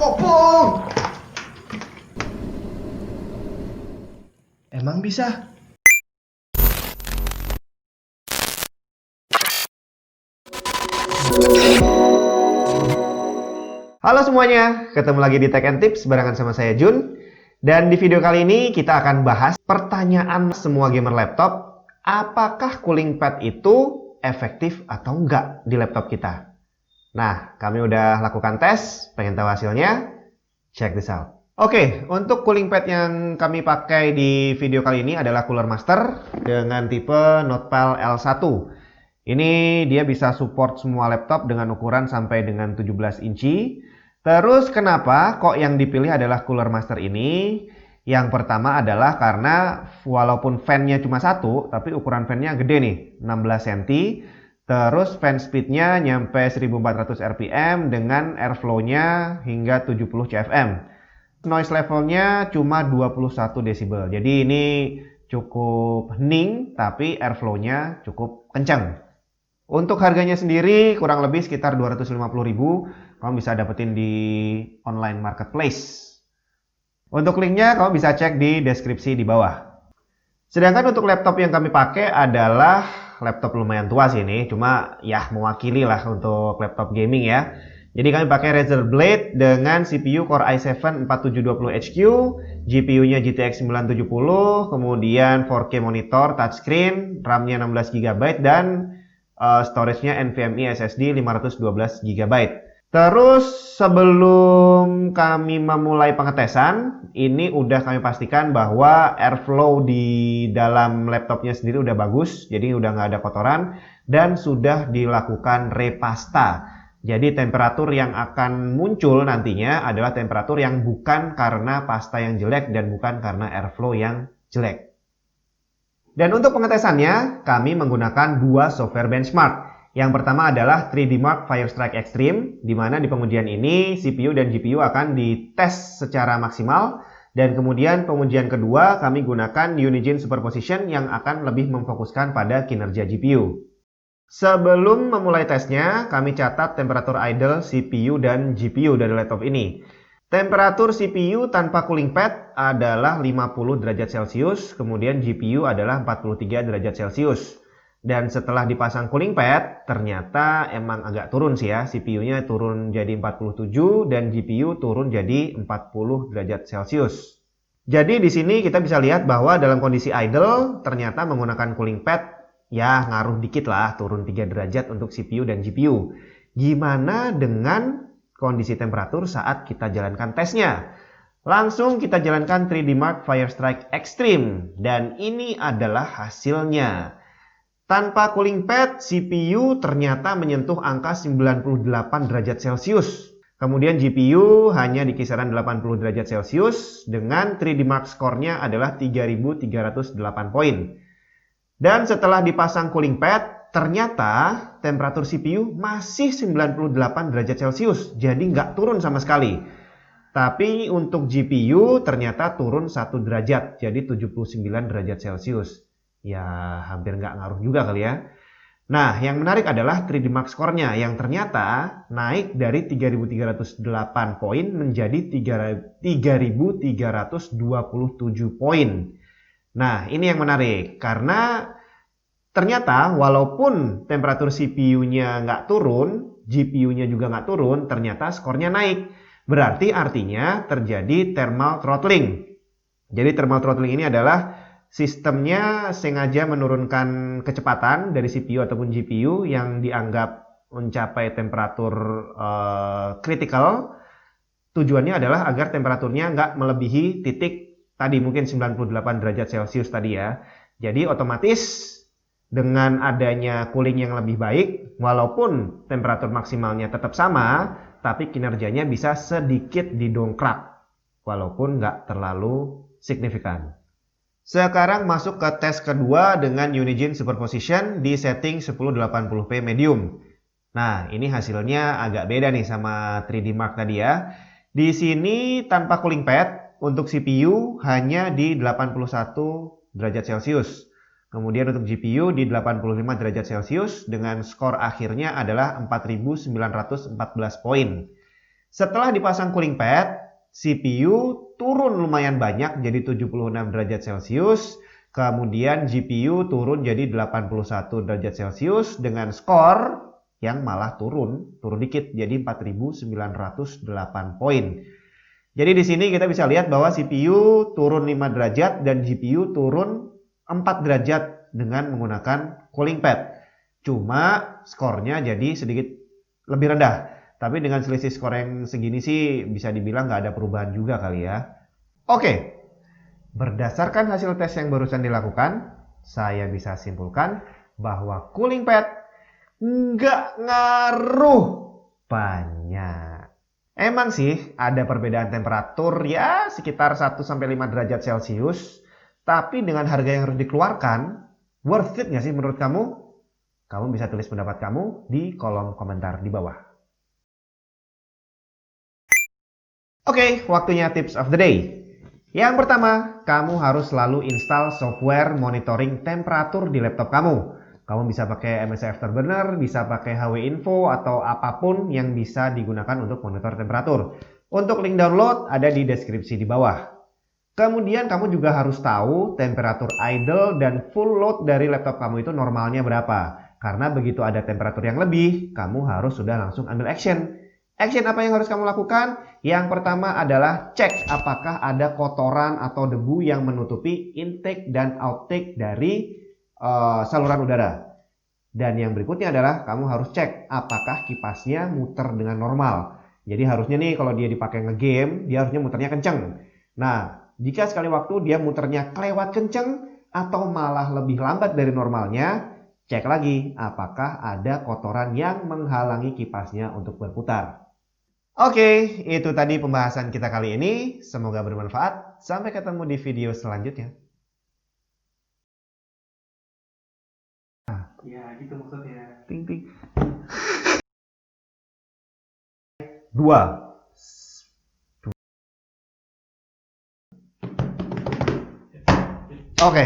Opung! Emang bisa? Halo semuanya, ketemu lagi di Tech and Tips barengan sama saya Jun. Dan di video kali ini kita akan bahas pertanyaan semua gamer laptop, apakah cooling pad itu efektif atau enggak di laptop kita? Nah, kami udah lakukan tes, pengen tahu hasilnya? Check this out. Oke, untuk cooling pad yang kami pakai di video kali ini adalah Cooler Master dengan tipe Notepal L1. Ini dia bisa support semua laptop dengan ukuran sampai dengan 17 inci. Terus kenapa kok yang dipilih adalah Cooler Master ini? Yang pertama adalah karena walaupun fan-nya cuma satu, tapi ukuran fan-nya gede nih, 16 cm. Terus fan speed-nya nyampe 1400 rpm dengan airflow-nya hingga 70 cfm. Noise level-nya cuma 21 desibel. Jadi ini cukup hening, tapi airflow-nya cukup kencang. Untuk harganya sendiri kurang lebih sekitar 250.000. Kamu bisa dapetin di online marketplace. Untuk linknya kamu bisa cek di deskripsi di bawah. Sedangkan untuk laptop yang kami pakai adalah laptop lumayan tua sih ini, cuma ya mewakili lah untuk laptop gaming ya. Jadi kami pakai Razer Blade dengan CPU Core i7 4720HQ, GPU-nya GTX 970, kemudian 4K monitor touchscreen, RAM-nya 16GB dan storage-nya NVMe SSD 512GB. Terus sebelum kami memulai pengetesan, ini udah kami pastikan bahwa airflow di dalam laptopnya sendiri udah bagus, jadi udah nggak ada kotoran dan sudah dilakukan repasta. Jadi temperatur yang akan muncul nantinya adalah temperatur yang bukan karena pasta yang jelek dan bukan karena airflow yang jelek. Dan untuk pengetesannya, kami menggunakan dua software benchmark. Yang pertama adalah 3D Mark Firestrike Extreme, di mana di pengujian ini CPU dan GPU akan dites secara maksimal. Dan kemudian pengujian kedua kami gunakan Unigine Superposition yang akan lebih memfokuskan pada kinerja GPU. Sebelum memulai tesnya, kami catat temperatur idle CPU dan GPU dari laptop ini. Temperatur CPU tanpa cooling pad adalah 50 derajat Celcius, kemudian GPU adalah 43 derajat Celcius. Dan setelah dipasang cooling pad, ternyata emang agak turun sih ya. CPU-nya turun jadi 47 dan GPU turun jadi 40 derajat Celcius. Jadi di sini kita bisa lihat bahwa dalam kondisi idle, ternyata menggunakan cooling pad ya ngaruh dikit lah, turun 3 derajat untuk CPU dan GPU. Gimana dengan kondisi temperatur saat kita jalankan tesnya? Langsung kita jalankan 3D Mark Firestrike Extreme dan ini adalah hasilnya. Tanpa cooling pad, CPU ternyata menyentuh angka 98 derajat Celcius. Kemudian GPU hanya di kisaran 80 derajat Celcius dengan 3D Mark skornya adalah 3308 poin. Dan setelah dipasang cooling pad, ternyata temperatur CPU masih 98 derajat Celcius, jadi nggak turun sama sekali. Tapi untuk GPU ternyata turun 1 derajat, jadi 79 derajat Celcius. Ya hampir nggak ngaruh juga kali ya. Nah, yang menarik adalah 3D Mark skornya yang ternyata naik dari 3308 poin menjadi 3327 poin. Nah, ini yang menarik karena ternyata walaupun temperatur CPU-nya nggak turun, GPU-nya juga nggak turun, ternyata skornya naik. Berarti artinya terjadi thermal throttling. Jadi thermal throttling ini adalah sistemnya sengaja menurunkan kecepatan dari CPU ataupun GPU yang dianggap mencapai temperatur critical. Tujuannya adalah agar temperaturnya nggak melebihi titik tadi mungkin 98 derajat Celcius tadi ya. Jadi otomatis dengan adanya cooling yang lebih baik, walaupun temperatur maksimalnya tetap sama, tapi kinerjanya bisa sedikit didongkrak, walaupun nggak terlalu signifikan. Sekarang masuk ke tes kedua dengan Unigine Superposition di setting 1080p medium. Nah, ini hasilnya agak beda nih sama 3D Mark tadi ya. Di sini tanpa cooling pad, untuk CPU hanya di 81 derajat Celcius. Kemudian untuk GPU di 85 derajat Celcius dengan skor akhirnya adalah 4914 poin. Setelah dipasang cooling pad, CPU turun lumayan banyak jadi 76 derajat Celcius, kemudian GPU turun jadi 81 derajat Celcius dengan skor yang malah turun dikit jadi 4.908 poin. Jadi di sini kita bisa lihat bahwa CPU turun 5 derajat dan GPU turun 4 derajat dengan menggunakan cooling pad. Cuma skornya jadi sedikit lebih rendah. Tapi dengan selisih skor yang segini sih bisa dibilang nggak ada perubahan juga kali ya. Oke, berdasarkan hasil tes yang barusan dilakukan, saya bisa simpulkan bahwa cooling pad nggak ngaruh banyak. Emang sih ada perbedaan temperatur ya sekitar 1-5 derajat Celcius. Tapi dengan harga yang harus dikeluarkan, worth it nggak sih menurut kamu? Kamu bisa tulis pendapat kamu di kolom komentar di bawah. Oke, waktunya tips of the day. Yang pertama, kamu harus selalu install software monitoring temperatur di laptop kamu. Kamu bisa pakai MSI Afterburner, bisa pakai HW Info, atau apapun yang bisa digunakan untuk monitor temperatur. Untuk link download ada di deskripsi di bawah. Kemudian kamu juga harus tahu temperatur idle dan full load dari laptop kamu itu normalnya berapa. Karena begitu ada temperatur yang lebih, kamu harus sudah langsung ambil action. Action apa yang harus kamu lakukan? Yang pertama adalah cek apakah ada kotoran atau debu yang menutupi intake dan outtake dari saluran udara. Dan yang berikutnya adalah kamu harus cek apakah kipasnya muter dengan normal. Jadi harusnya nih kalau dia dipakai ngegame, dia harusnya muternya kenceng. Nah, jika sekali waktu dia muternya kelewat kenceng atau malah lebih lambat dari normalnya, cek lagi apakah ada kotoran yang menghalangi kipasnya untuk berputar. Oke, itu tadi pembahasan kita kali ini. Semoga bermanfaat. Sampai ketemu di video selanjutnya. Ya, gitu maksudnya. Ting ting. 2. Oke.